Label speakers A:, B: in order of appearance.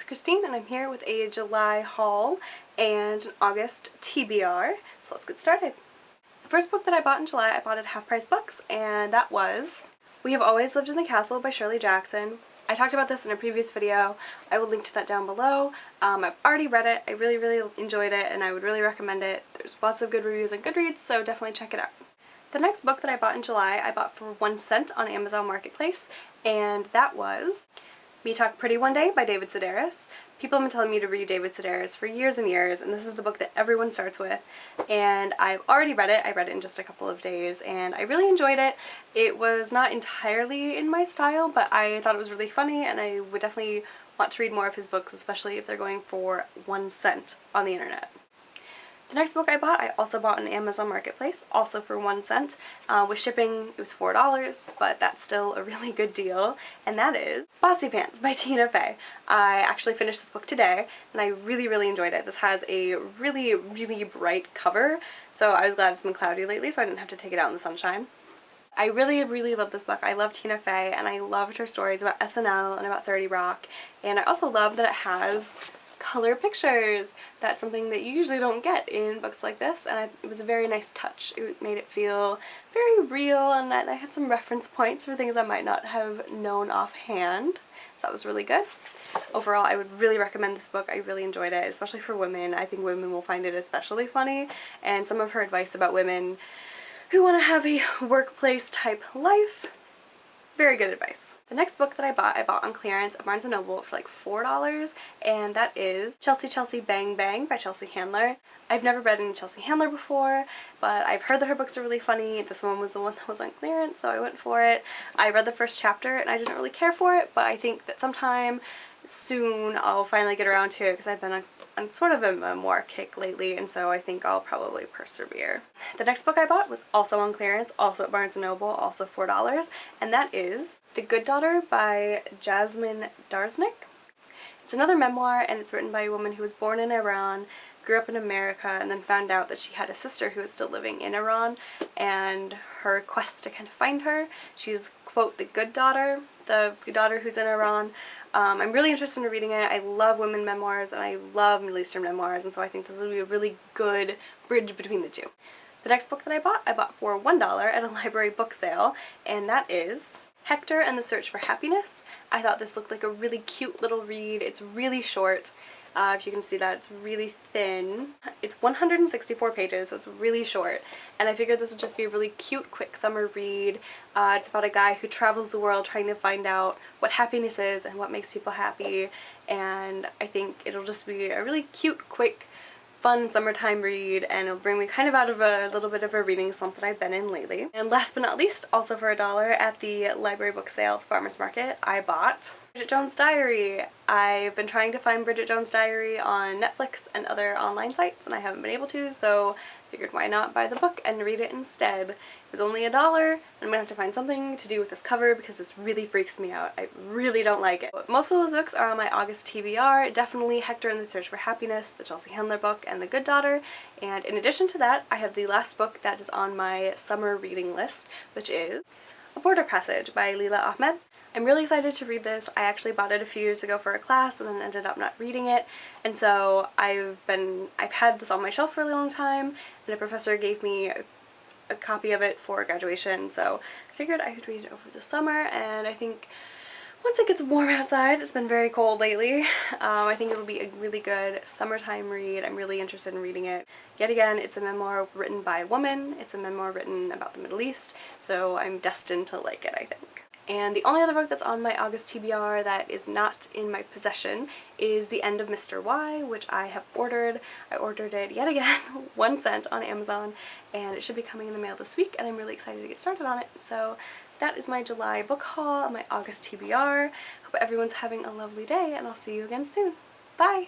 A: it's Christine and I'm here with a July haul and an August TBR, so let's get started. The first book that I bought in July, I bought at Half Price Books, and that was We Have Always Lived in the Castle by Shirley Jackson. I talked about this in a previous video. I will link to that down below. I've already read it. I really enjoyed it and I would really recommend it. There's lots of good reviews on Goodreads, so definitely check it out. The next book that I bought in July, I bought for 1 cent on Amazon Marketplace, and that was Me Talk Pretty One Day by David Sedaris. People have been telling me to read David Sedaris for years and years, and this is the book that everyone starts with, and I've already read it. I read it in just a couple of days, and I really enjoyed it. It was not entirely in my style, but I thought it was really funny, and I would definitely want to read more of his books, especially if they're going for 1 cent on the internet. The next book I also bought on Amazon Marketplace, also for 1 cent. With shipping, it was $4, but that's still a really good deal, and that is Bossypants by Tina Fey. I actually finished this book today, and I really enjoyed it. This has a really bright cover, so I was glad it's been cloudy lately, so I didn't have to take it out in the sunshine. I really love this book. I love Tina Fey, and I loved her stories about SNL and about 30 Rock, and I also love that it has color pictures. That's something that you usually don't get in books like this, and it was a very nice touch. It made it feel very real, and I had some reference points for things I might not have known offhand, so that was really good. Overall, I would really recommend this book. I really enjoyed it, especially for women. I think women will find it especially funny, and some of her advice about women who want to have a workplace type life, very good advice. The next book that I bought on clearance at Barnes & Noble for like $4, and that is Chelsea Bang Bang by Chelsea Handler. I've never read any Chelsea Handler before, but I've heard that her books are really funny. This one was the one that was on clearance, so I went for it. I read the first chapter and I didn't really care for it, but I think that sometime soon I'll finally get around to it because I've been on sort of a memoir kick lately, and so I think I'll probably persevere. The next book I bought was also on clearance, also at Barnes & Noble, also $4, and that is The Good Daughter by Jasmine Darznik. It's another memoir, and it's written by a woman who was born in Iran, grew up in America, and then found out that she had a sister who was still living in Iran, and her quest to kind of find her. She's, quote, the good daughter who's in Iran. I'm really interested in reading it. I love women memoirs and I love Middle Eastern memoirs, and so I think this will be a really good bridge between the two. The next book that I bought for $1 at a library book sale, and that is Hector and the Search for Happiness. I thought this looked like a really cute little read. It's really short. If you can see that, it's really thin. It's 164 pages, so it's really short, and I figured this would just be a really cute, quick summer read. It's about a guy who travels the world trying to find out what happiness is and what makes people happy, and I think it'll just be a really cute, quick, fun summertime read, and it'll bring me kind of out of a little bit of a reading slump that I've been in lately. And last but not least, also for $1 at the library book sale at the farmer's market, I bought Bridget Jones' Diary. I've been trying to find Bridget Jones' Diary on Netflix and other online sites, and I haven't been able to, so I figured why not buy the book and read it instead. It was only $1, and I'm gonna have to find something to do with this cover because this really freaks me out. I really don't like it. But most of those books are on my August TBR. Definitely Hector and the Search for Happiness, the Chelsea Handler book, and The Good Daughter. And in addition to that, I have the last book that is on my summer reading list, which is A Border Passage by Leila Ahmed. I'm really excited to read this. I actually bought it a few years ago for a class and then ended up not reading it, and so I've had this on my shelf for a long time, and a professor gave me a copy of it for graduation, so I figured I could read it over the summer, and I think once it gets warm outside, it's been very cold lately, I think it'll be a really good summertime read. I'm really interested in reading it. Yet again, it's a memoir written by a woman, it's a memoir written about the Middle East, so I'm destined to like it, I think. And the only other book that's on my August TBR that is not in my possession is The End of Mr. Y, which I have ordered. I ordered it yet again, 1 cent on Amazon, and it should be coming in the mail this week, and I'm really excited to get started on it. So that is my July book haul, my August TBR. Hope everyone's having a lovely day, and I'll see you again soon. Bye!